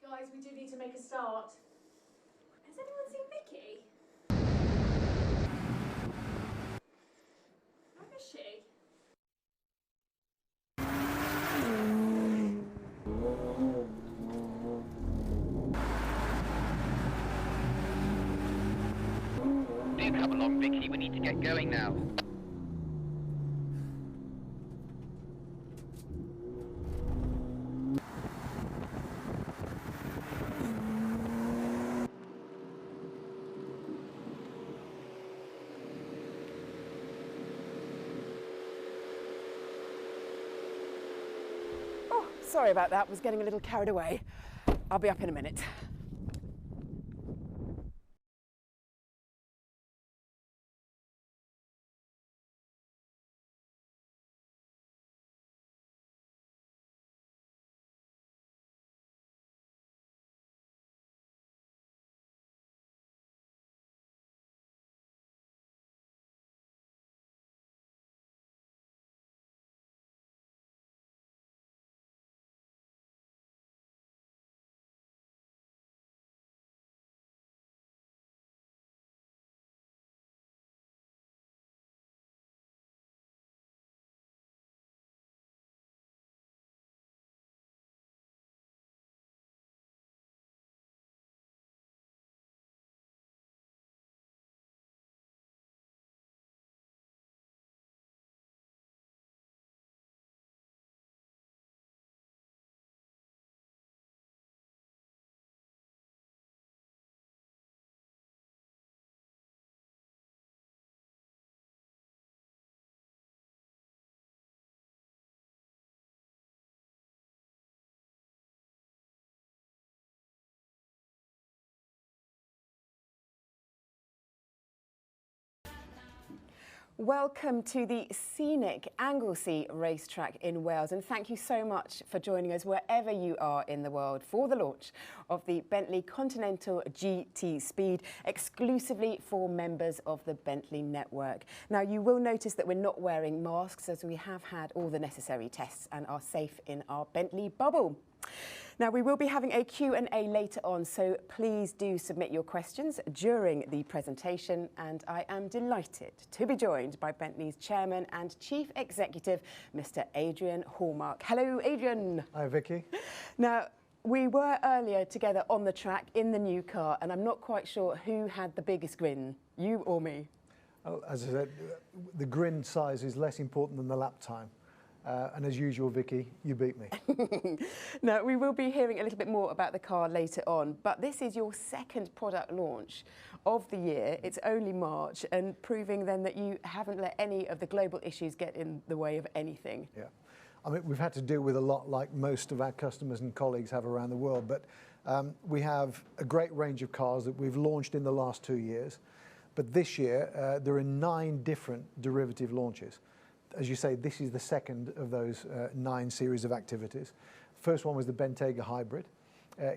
Guys, we do need to make a start. Has anyone seen Vicky? Where is she? Do come along, Vicky. We need to get going now. Oh, sorry about that. Was getting a little carried away. I'll be up in a minute. Welcome to the scenic Anglesey racetrack in Wales, and thank you so much for joining us wherever you are in the world for the launch of the Bentley Continental GT Speed, exclusively for members of the Bentley network. Now, you will notice that we're not wearing masks, as we have had all the necessary tests and are safe in our Bentley bubble. Now, we will be having a Q&A later on, so please do submit your questions during the presentation. And I am delighted to be joined by Bentley's Chairman and Chief Executive, Mr. Adrian Hallmark. Hello, Adrian. Hi, Vicky. Now, we were earlier together on the track in the new car, and I'm not quite sure who had the biggest grin, you or me. Oh, as I said, the grin size is less important than the lap time. And as usual, Vicky, you beat me. Now, we will be hearing a little bit more about the car later on, but this is your second product launch of the year. It's only March, and proving then that you haven't let any of the global issues get in the way of anything. Yeah. I mean, we've had to deal with a lot like most of our customers and colleagues have around the world, but we have a great range of cars that we've launched in the last 2 years. But this year, there are 9 different derivative launches. As you say, this is the second of those 9 series of activities. First one was the Bentayga Hybrid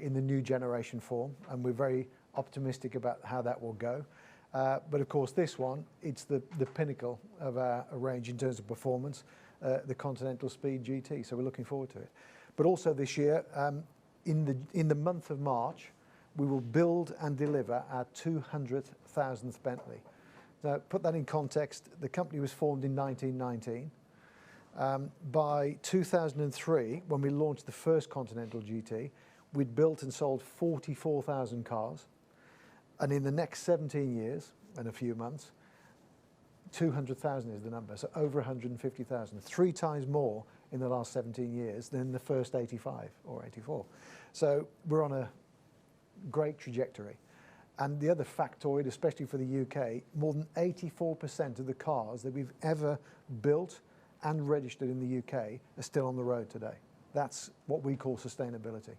in the new generation form, and we're very optimistic about how that will go. But of course, this one, it's the pinnacle of our range in terms of performance, the Continental Speed GT, so we're looking forward to it. But also this year, in the month of March, we will build and deliver our 200,000th Bentley. Now, put that in context, the company was formed in 1919. By 2003, when we launched the first Continental GT, we'd built and sold 44,000 cars. And in the next 17 years and a few months, 200,000 is the number, so over 150,000, 3 times more in the last 17 years than the first 85 or 84. So we're on a great trajectory. And the other factoid, especially for the UK, more than 84% of the cars that we've ever built and registered in the UK are still on the road today. That's what we call sustainability.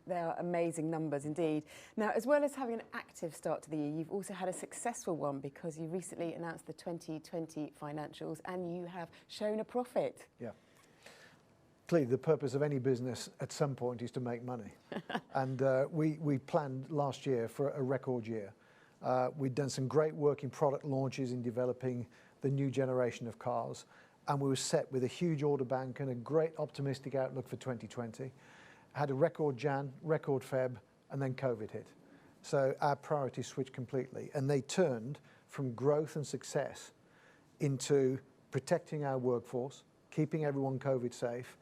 They are amazing numbers indeed. Now, as well as having an active start to the year, you've also had a successful one because you recently announced the 2020 financials and you have shown a profit. Yeah. Clearly, the purpose of any business at some point is to make money. And we planned last year for a record year. We'd done some great work in product launches in developing the new generation of cars. And we were set with a huge order bank and a great optimistic outlook for 2020. had a record Jan, record Feb, and then COVID hit. So our priorities switched completely, and they turned from growth and success into protecting our workforce, keeping everyone COVID safe,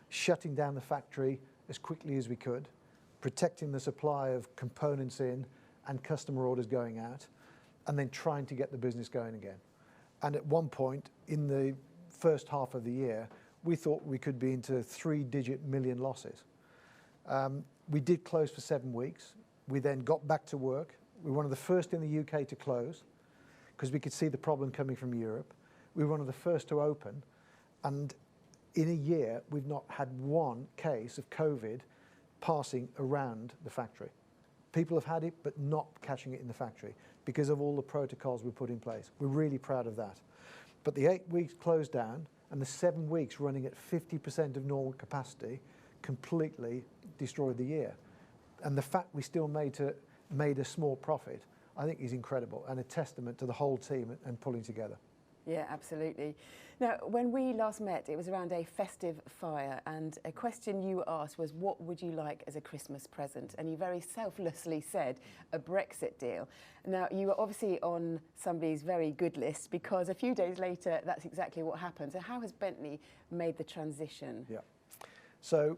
shutting down the factory as quickly as we could, protecting the supply of components in and customer orders going out, and then trying to get the business going again. And at one point in the first half of the year, we thought we could be into 3-digit million losses. We did close for 7 weeks. We then got back to work. We were one of the first in the UK to close because we could see the problem coming from Europe. We were one of the first to open. And in a year, we've not had one case of COVID passing around the factory. People have had it, but not catching it in the factory because of all the protocols we put in place. We're really proud of that. But the 8 weeks closed down and the 7 weeks running at 50% of normal capacity completely destroyed the year. And the fact we still made a small profit, I think is incredible and a testament to the whole team and pulling together. Yeah, absolutely. Now, when we last met, it was around a festive fire, and a question you asked was, what would you like as a Christmas present? And you very selflessly said a Brexit deal. Now, you were obviously on somebody's very good list because a few days later, that's exactly what happened. So how has Bentley made the transition? Yeah. So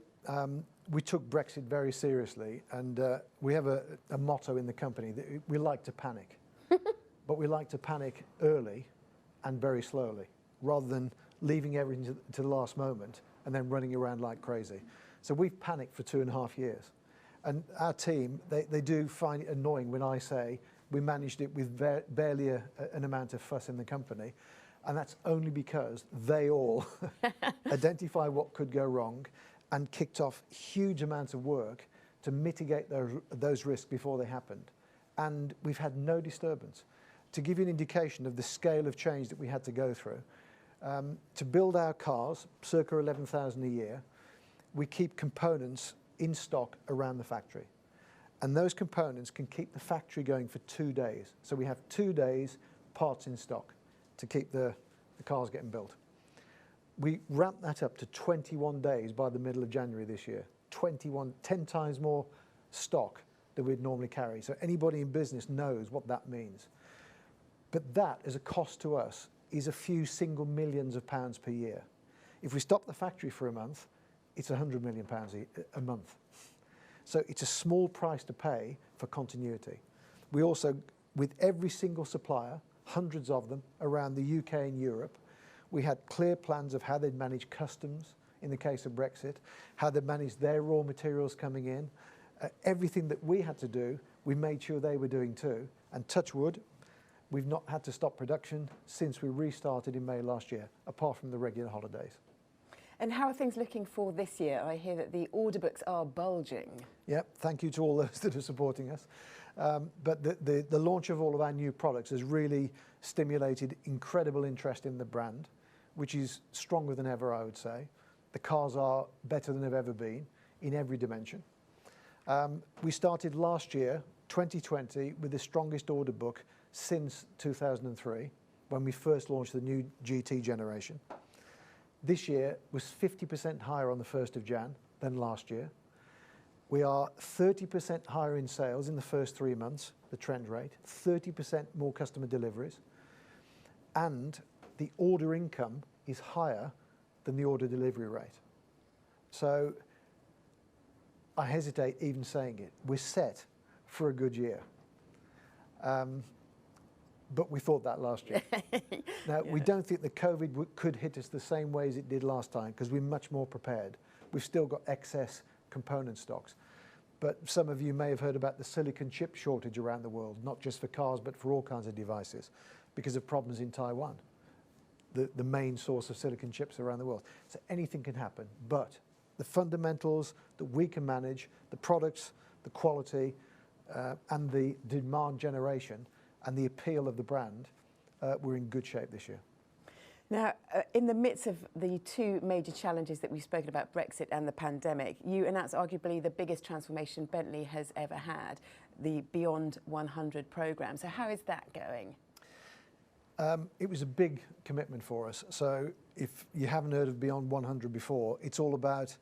we took Brexit very seriously, and we have a motto in the company that we like to panic, but we like to panic early and very slowly, rather than leaving everything to the last moment and then running around like crazy. So we've panicked for 2.5 years. And our team, they do find it annoying when I say we managed it with barely an amount of fuss in the company. And that's only because they all identify what could go wrong and kicked off huge amounts of work to mitigate those risks before they happened. And we've had no disturbance. To give you an indication of the scale of change that we had to go through, to build our cars, circa 11,000 a year, we keep components in stock around the factory. And those components can keep the factory going for 2 days. So we have 2 days parts in stock to keep the cars getting built. We ramped that up to 21 days by the middle of January this year. 10 times more stock than we'd normally carry. So anybody in business knows what that means. But that, as a cost to us, is a few single millions of pounds per year. If we stop the factory for a month, it's £100 million a month. So it's a small price to pay for continuity. We also, with every single supplier, hundreds of them around the UK and Europe, we had clear plans of how they'd manage customs in the case of Brexit, how they'd manage their raw materials coming in. Everything that we had to do, we made sure they were doing too. And touch wood, we've not had to stop production since we restarted in May last year, apart from the regular holidays. And how are things looking for this year? I hear that the order books are bulging. Yep, thank you to all those that are supporting us. But the launch of all of our new products has really stimulated incredible interest in the brand, which is stronger than ever, I would say. The cars are better than they've ever been in every dimension. We started last year, 2020, with the strongest order book since 2003, when we first launched the new GT generation. This year was 50% higher on the 1st of Jan than last year. We are 30% higher in sales in the first 3 months, the trend rate, 30% more customer deliveries, and the order income is higher than the order delivery rate. So I hesitate even saying it. We're set for a good year. But we thought that last year. Now, we don't think that COVID could hit us the same way as it did last time because we're much more prepared. We've still got excess component stocks. But some of you may have heard about the silicon chip shortage around the world, not just for cars, but for all kinds of devices, because of problems in Taiwan, the main source of silicon chips around the world. So anything can happen, but the fundamentals that we can manage, the products, the quality, and the demand generation, and the appeal of the brand, we're in good shape this year. Now, in the midst of the two major challenges that we've spoken about, Brexit and the pandemic, you announced arguably the biggest transformation Bentley has ever had, the Beyond 100 programme. So how is that going? It was a big commitment for us. So if you haven't heard of Beyond 100 before, it's all about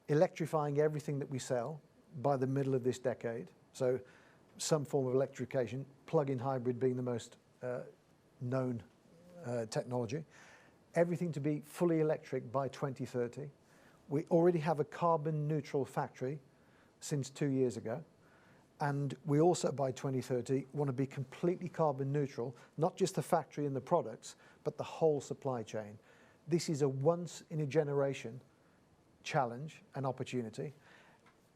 electrifying everything that we sell by the middle of this decade. So some form of electrification, plug-in hybrid being the most known technology. Everything to be fully electric by 2030. We already have a carbon neutral factory since 2 years ago. And we also, by 2030, want to be completely carbon neutral, not just the factory and the products, but the whole supply chain. This is a once in a generation challenge and opportunity.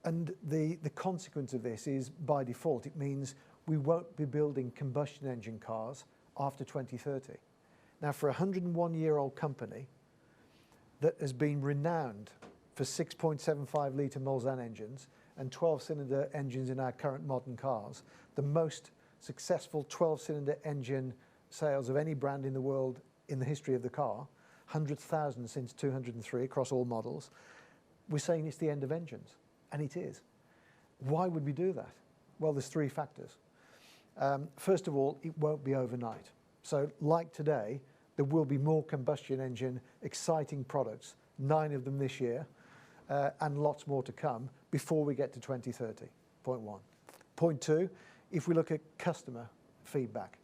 And the consequence of this is, by default, it means we won't be building combustion engine cars after 2030. Now, for a 101-year-old company that has been renowned for 6.75 litre Mulsanne engines and 12-cylinder engines in our current modern cars, the most successful 12-cylinder engine sales of any brand in the world in the history of the car, 100,000 since 203 across all models, we're saying it's the end of engines, and it is. Why would we do that? Well, there's three factors. First of all, it won't be overnight. So like today, there will be more combustion engine exciting products, 9 of them this year, and lots more to come before we get to 2030, point one. Point two, if we look at customer feedback,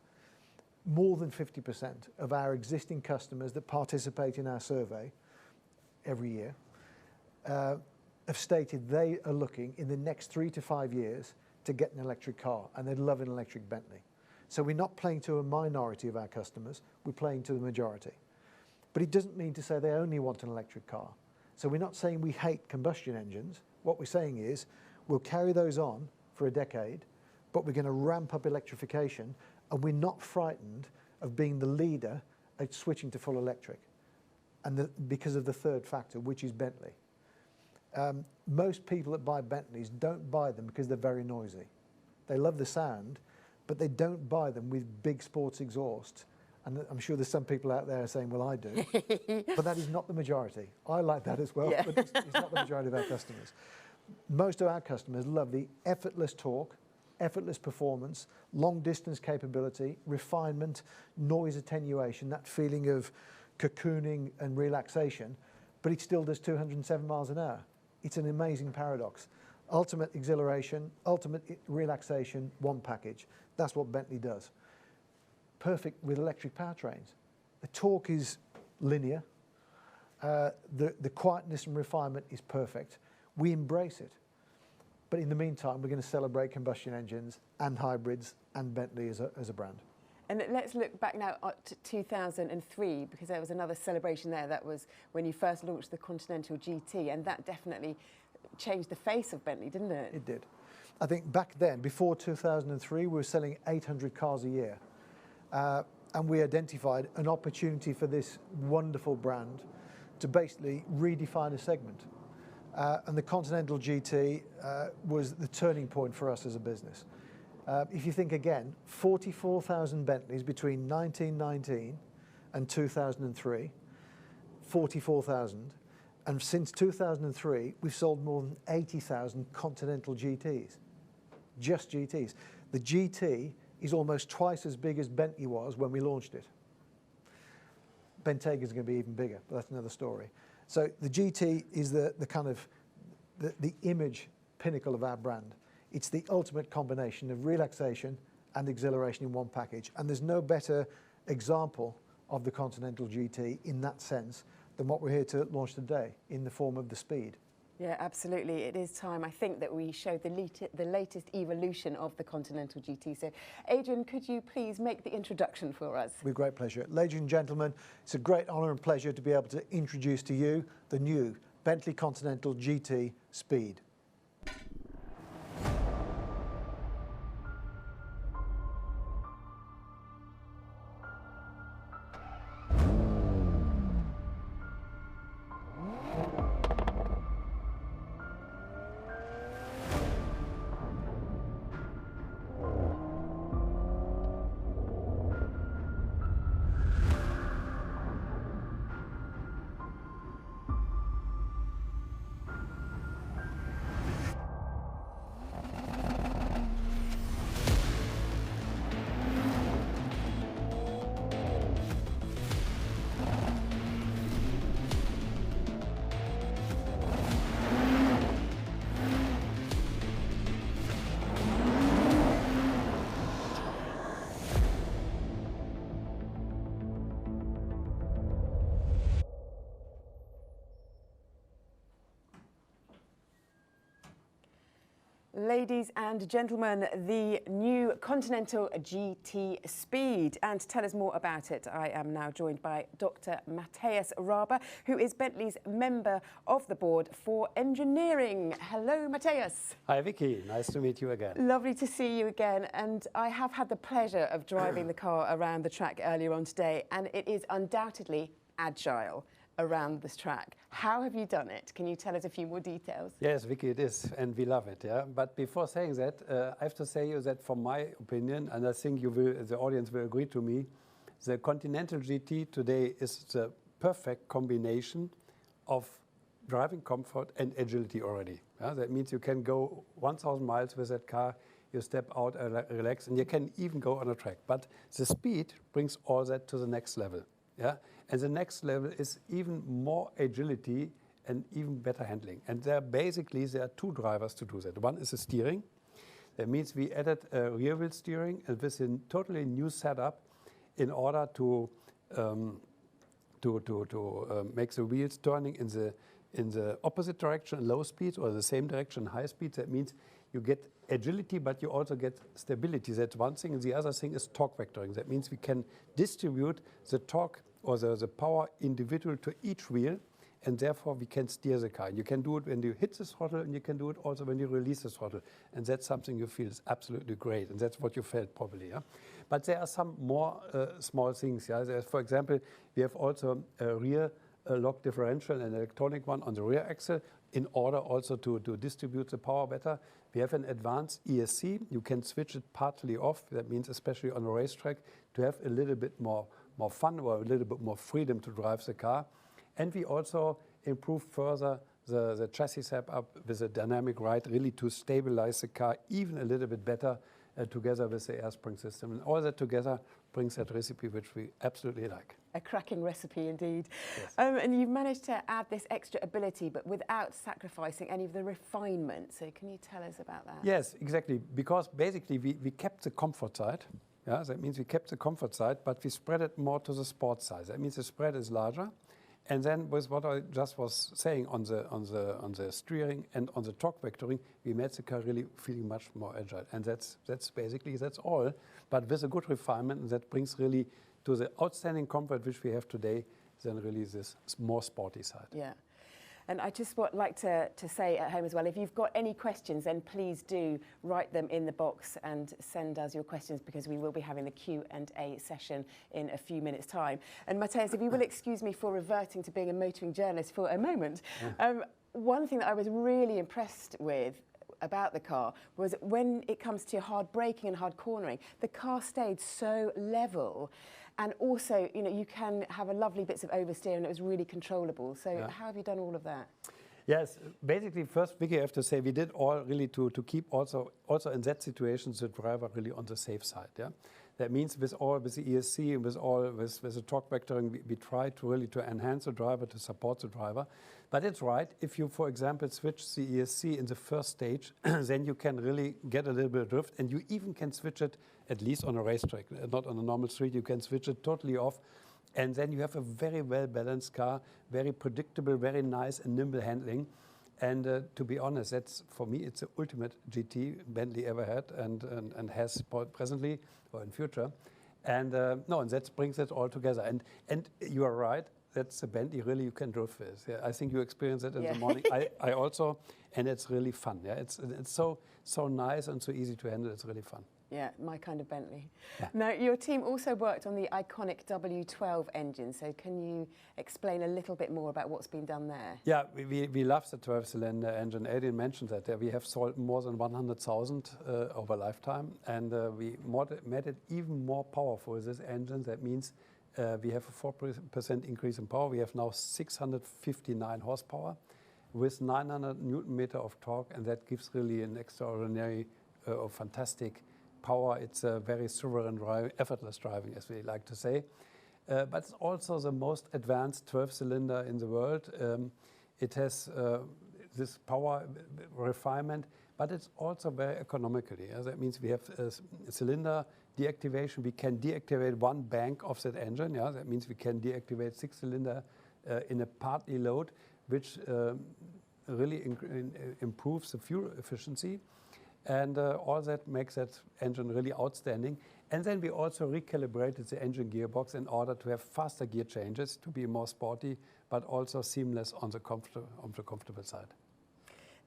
more than 50% of our existing customers that participate in our survey every year have stated they are looking in the next 3 to 5 years to get an electric car, and they'd love an electric Bentley. So we're not playing to a minority of our customers, we're playing to the majority. But it doesn't mean to say they only want an electric car. So we're not saying we hate combustion engines. What we're saying is we'll carry those on for a decade, but we're going to ramp up electrification, and we're not frightened of being the leader at switching to full electric. And because of the third factor, which is Bentley. Most people that buy Bentleys don't buy them because they're very noisy. They love the sound, but they don't buy them with big sports exhaust. And I'm sure there's some people out there saying, well, I do. But that is not the majority. I like that as well, but it's not the majority of our customers. Most of our customers love the effortless torque, effortless performance, long distance capability, refinement, noise attenuation, that feeling of cocooning and relaxation, but it still does 207 miles an hour. It's an amazing paradox. Ultimate exhilaration, ultimate relaxation, one package. That's what Bentley does. Perfect with electric powertrains. The torque is linear. The quietness and refinement is perfect. We embrace it. But in the meantime, we're going to celebrate combustion engines and hybrids and Bentley as a brand. And let's look back now to 2003, because there was another celebration there. That was when you first launched the Continental GT, and that definitely changed the face of Bentley, didn't it? It did. I think back then, before 2003, we were selling 800 cars a year. And we identified an opportunity for this wonderful brand to basically redefine a segment. And the Continental GT was the turning point for us as a business. If you think again, 44,000 Bentleys between 1919 and 2003, 44,000. And since 2003, we've sold more than 80,000 Continental GTs, just GTs. The GT is almost twice as big as Bentley was when we launched it. Bentega's going to be even bigger, but that's another story. So the GT is the kind of the image pinnacle of our brand. It's the ultimate combination of relaxation and exhilaration in one package. And there's no better example of the Continental GT in that sense than what we're here to launch today in the form of the Speed. Yeah, absolutely. It is time, I think, that we show the latest evolution of the Continental GT. So, Adrian, could you please make the introduction for us? With great pleasure. Ladies and gentlemen, it's a great honour and pleasure to be able to introduce to you the new Bentley Continental GT Speed. Ladies and gentlemen, the new Continental GT Speed. And to tell us more about it, I am now joined by Dr. Matthias Raber, who is Bentley's member of the board for engineering. Hello, Matthias. Hi, Vicky. Nice to meet you again. Lovely to see you again. And I have had the pleasure of driving the car around the track earlier on today, and it is undoubtedly agile around this track. How have you done it? Can you tell us a few more details? Yes, Vicky, it is, and we love it. Yeah. But before saying that, I have to say you that, from my opinion, and I think you will, the audience will agree to me, the Continental GT today is the perfect combination of driving comfort and agility already. Yeah. That means you can go 1,000 miles with that car. You step out and relax, and you can even go on a track. But the speed brings all that to the next level. Yeah? And the next level is even more agility and even better handling. And there are two drivers to do that. One is the steering. That means we added rear wheel steering and with a totally new setup in order to make the wheels turning in the opposite direction, low speed, or the same direction, high speed. That means you get agility, but you also get stability. That's one thing. And the other thing is torque vectoring. That means we can distribute the torque or the power individual to each wheel, and therefore we can steer the car. You can do it when you hit the throttle, and you can do it also when you release the throttle. And that's something you feel is absolutely great, and that's what you felt probably. Yeah? But there are some more small things. Yeah? There's, for example, we have also a rear lock differential, an electronic one on the rear axle, in order also to distribute the power better. We have an advanced ESC. You can switch it partly off. That means especially on a racetrack to have a little bit more fun or a little bit more freedom to drive the car. And we also improve further the chassis setup with a dynamic ride, really to stabilize the car even a little bit better together with the air spring system. And all that together brings that recipe which we absolutely like. A cracking recipe indeed. Yes. And you've managed to add this extra ability, but without sacrificing any of the refinement. So can you tell us about that? Yes, exactly. Because basically we kept the comfort side. Yeah, that means we kept the comfort side, but we spread it more to the sports side. That means the spread is larger. And then with what I just was saying on the steering and on the torque vectoring, we made the car really feeling much more agile. And that's all. But with a good refinement, and that brings really to the outstanding comfort which we have today, then really this more sporty side. Yeah. And I just like to say at home as well, if you've got any questions, then please do write them in the box and send us your questions, because we will be having the Q&A session in a few minutes' time. And Matthias, if you will excuse me for reverting to being a motoring journalist for a moment, one thing that I was really impressed with about the car was when it comes to hard braking and hard cornering, the car stayed so level. And also, you know, you can have a lovely bits of oversteer, and it was really controllable. So how have you done all of that? Yes, basically, first, Vicky, I have to say we did all really to keep also in that situation the driver really on the safe side. Yeah, that means with the ESC and with the torque vectoring, we try to really to enhance the driver, to support the driver. But it's right, if you, for example, switch the ESC in the first stage, then you can really get a little bit of drift, and you even can switch it, at least on a racetrack, not on a normal street, you can switch it totally off. And then you have a very well-balanced car, very predictable, very nice and nimble handling. And to be honest, that's, for me, it's the ultimate GT Bentley ever had and has presently or in future. And and that brings it all together. And you are right, that's a Bentley really you can drive with. Yeah, I think you experience it in the morning. I also, and it's really fun. Yeah, it's so nice and so easy to handle. It's really fun. Yeah, my kind of Bentley. Yeah. Now, your team also worked on the iconic W12 engine, so can you explain a little bit more about what's been done there? Yeah, we love the 12-cylinder engine. Adrian mentioned that. We have sold more than 100,000 over lifetime, and we made it even more powerful, this engine. That means we have a 4% increase in power. We have now 659 horsepower with 900 Newton meter of torque, and that gives really an extraordinary fantastic power. It's a very sovereign driving, effortless driving, as we like to say. But it's also the most advanced 12-cylinder in the world. It has this power refinement, but it's also very economically. That means we have a cylinder deactivation. We can deactivate one bank of that engine. Yeah, that means we can deactivate 6-cylinder in a partly load, which really improves the fuel efficiency. And all that makes that engine really outstanding. And then we also recalibrated the engine gearbox in order to have faster gear changes, to be more sporty, but also seamless on the comfortable side.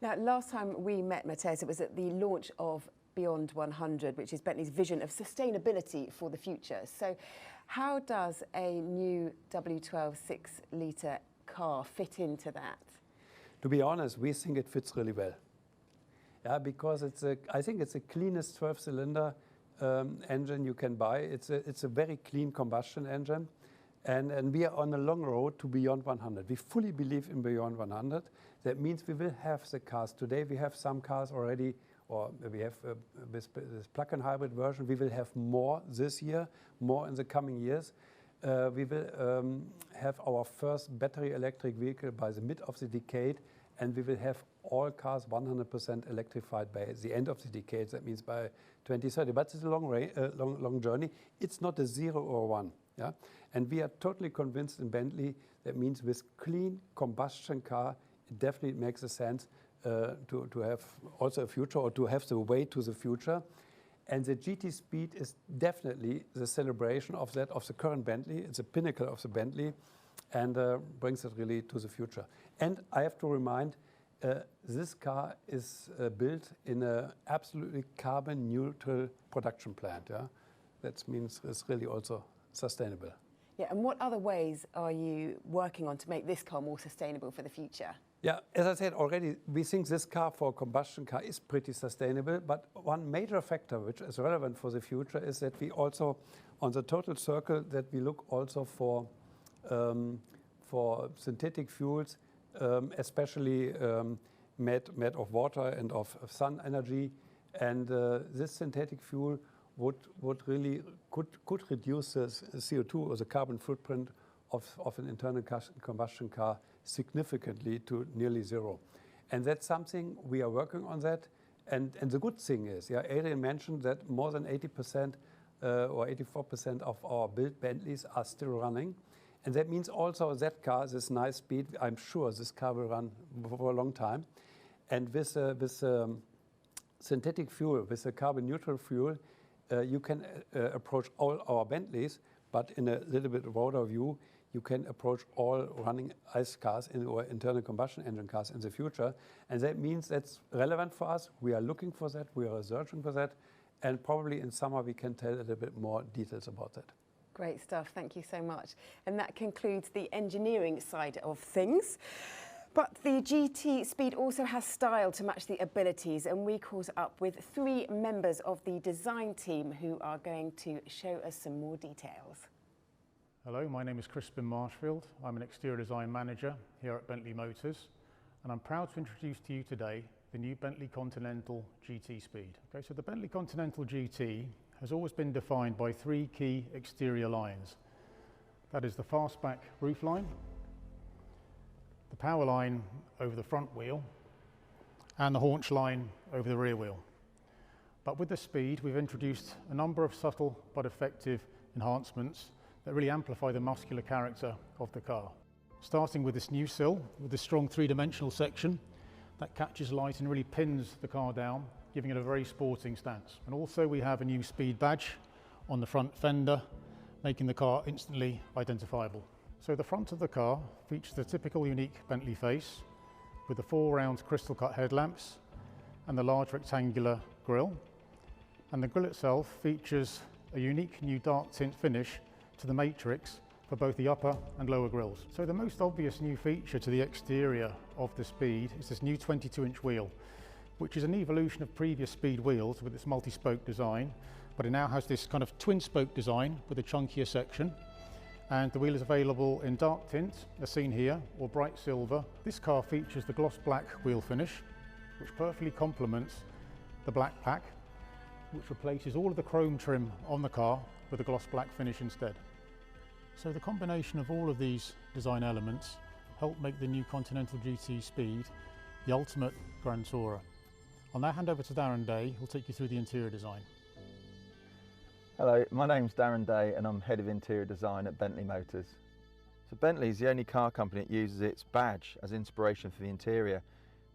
Now, last time we met, Matthias, it was at the launch of Beyond 100, which is Bentley's vision of sustainability for the future. So how does a new W12 6-litre car fit into that? To be honest, we think it fits really well. Yeah, because I think it's the cleanest 12-cylinder engine you can buy. It's a very clean combustion engine. And we are on a long road to Beyond 100. We fully believe in Beyond 100. That means we will have the cars. Today we have some cars already, or we have this plug-in hybrid version. We will have more this year, more in the coming years. We will have our first battery electric vehicle by the mid of the decade, and we will have all cars 100% electrified by the end of the decade. That means by 2030. But it's a long journey. It's not a 0 or 1. Yeah? And we are totally convinced in Bentley that means with clean combustion car, it definitely makes a sense to have also a future, or to have the way to the future. And the GT Speed is definitely the celebration of that, of the current Bentley. It's a pinnacle of the Bentley, and brings it really to the future. And I have to remind, this car is built in an absolutely carbon neutral production plant. Yeah? That means it's really also sustainable. Yeah, and what other ways are you working on to make this car more sustainable for the future? Yeah, as I said already, we think this car for a combustion car is pretty sustainable, but one major factor which is relevant for the future is that we also, on the total circle, that we look also for synthetic fuels, especially made of water and of sun energy. And this synthetic fuel would really could reduce the CO2 or the carbon footprint of an internal combustion car significantly to nearly 0. And that's something we are working on that. And the good thing is, yeah, Adrian mentioned that more than 80% or 84% of our built Bentleys are still running. And that means also that car, this nice speed, I'm sure this car will run for a long time. And with synthetic fuel, with a carbon neutral fuel, you can approach all our Bentleys, but in a little bit broader view, you can approach all running ICE cars or internal combustion engine cars in the future. And that means that's relevant for us. We are looking for that. We are researching for that. And probably in summer, we can tell a little bit more details about that. Great stuff. Thank you so much. And that concludes the engineering side of things. But the GT Speed also has style to match the abilities, and we caught up with 3 members of the design team who are going to show us some more details. Hello, my name is Crispin Marshfield. I'm an exterior design manager here at Bentley Motors, and I'm proud to introduce to you today the new Bentley Continental GT Speed. Okay, so the Bentley Continental GT has always been defined by 3 key exterior lines. That is the fastback roof line, the power line over the front wheel, and the haunch line over the rear wheel. But with the Speed, we've introduced a number of subtle but effective enhancements that really amplify the muscular character of the car. Starting with this new sill, with this strong 3-dimensional section that catches light and really pins the car down, giving it a very sporting stance. And also we have a new Speed badge on the front fender, making the car instantly identifiable. So the front of the car features the typical unique Bentley face with the 4 round crystal cut headlamps and the large rectangular grille. And the grille itself features a unique new dark tint finish to the matrix for both the upper and lower grilles. So the most obvious new feature to the exterior of the Speed is this new 22-inch wheel, which is an evolution of previous Speed wheels with its multi-spoke design, but it now has this kind of twin-spoke design with a chunkier section. And the wheel is available in dark tint, as seen here, or bright silver. This car features the gloss black wheel finish, which perfectly complements the black pack, which replaces all of the chrome trim on the car with a gloss black finish instead. So the combination of all of these design elements help make the new Continental GT Speed the ultimate Grand Tourer. I'll now hand over to Darren Day, who'll take you through the interior design. Hello, my name's Darren Day and I'm Head of Interior Design at Bentley Motors. So Bentley is the only car company that uses its badge as inspiration for the interior,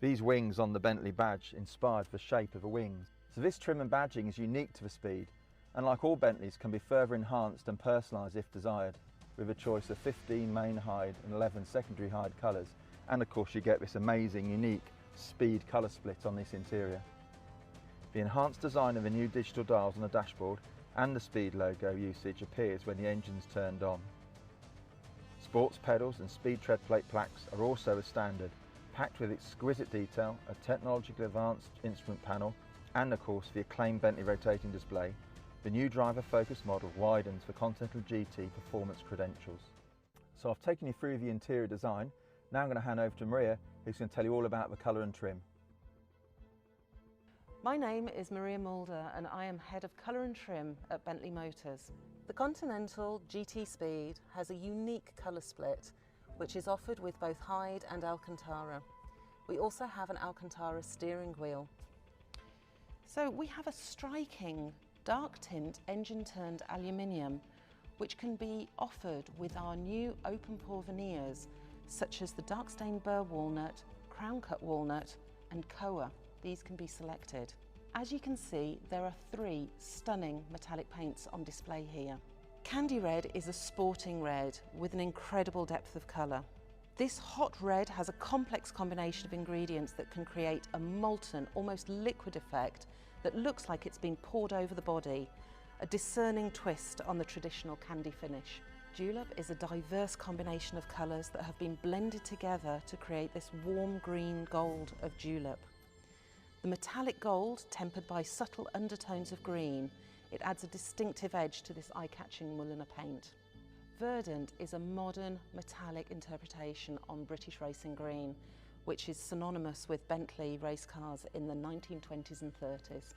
These wings on the Bentley badge inspired the shape of the wings. So this trim and badging is unique to the Speed, and like all Bentleys can be further enhanced and personalised if desired, with a choice of 15 main hide and 11 secondary hide colours, and of course you get this amazing unique Speed colour split on this interior. The enhanced design of the new digital dials on the dashboard and the Speed logo usage appears when the engine's turned on. Sports pedals and Speed tread plate plaques are also a standard, packed with exquisite detail, a technologically advanced instrument panel, and of course the acclaimed Bentley rotating display. The new driver focus model widens the Continental GT performance credentials. So I've taken you through the interior design. Now I'm going to hand over to Maria, who's going to tell you all about the colour and trim. My name is Maria Mulder and I am Head of Colour and Trim at Bentley Motors. The Continental GT Speed has a unique colour split which is offered with both hide and Alcantara. We also have an Alcantara steering wheel. So we have a striking dark tint engine turned aluminium which can be offered with our new open pore veneers such as the dark stained burr walnut, crown cut walnut and koa. These can be selected. As you can see, there are 3 stunning metallic paints on display here. Candy red is a sporting red with an incredible depth of colour. This hot red has a complex combination of ingredients that can create a molten, almost liquid effect that looks like it's been poured over the body, a discerning twist on the traditional candy finish. Julep is a diverse combination of colours that have been blended together to create this warm green gold of julep. The metallic gold, tempered by subtle undertones of green, it adds a distinctive edge to this eye-catching Mulliner paint. Verdant is a modern metallic interpretation on British racing green, which is synonymous with Bentley race cars in the 1920s and 30s.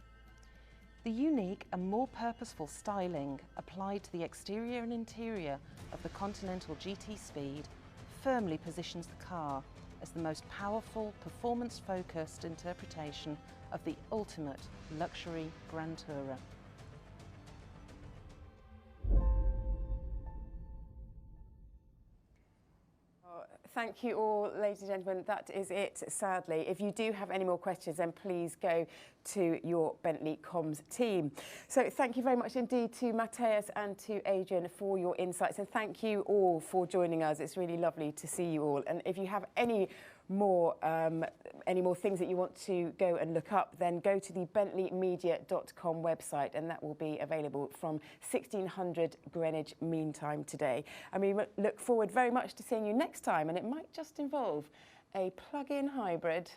The unique and more purposeful styling applied to the exterior and interior of the Continental GT Speed firmly positions the car as the most powerful, performance-focused interpretation of the ultimate luxury Grand Tourer. Thank you all, ladies and gentlemen. That is it, sadly. If you do have any more questions, then please go to your Bentley Comms team. So thank you very much indeed to Matthias and to Adrian for your insights, and thank you all for joining us. It's really lovely to see you all. And if you have any more things that you want to go and look up, then go to the bentleymedia.com website, and that will be available from 1600 Greenwich Mean Time today. And we look forward very much to seeing you next time, and it might just involve a plug-in hybrid.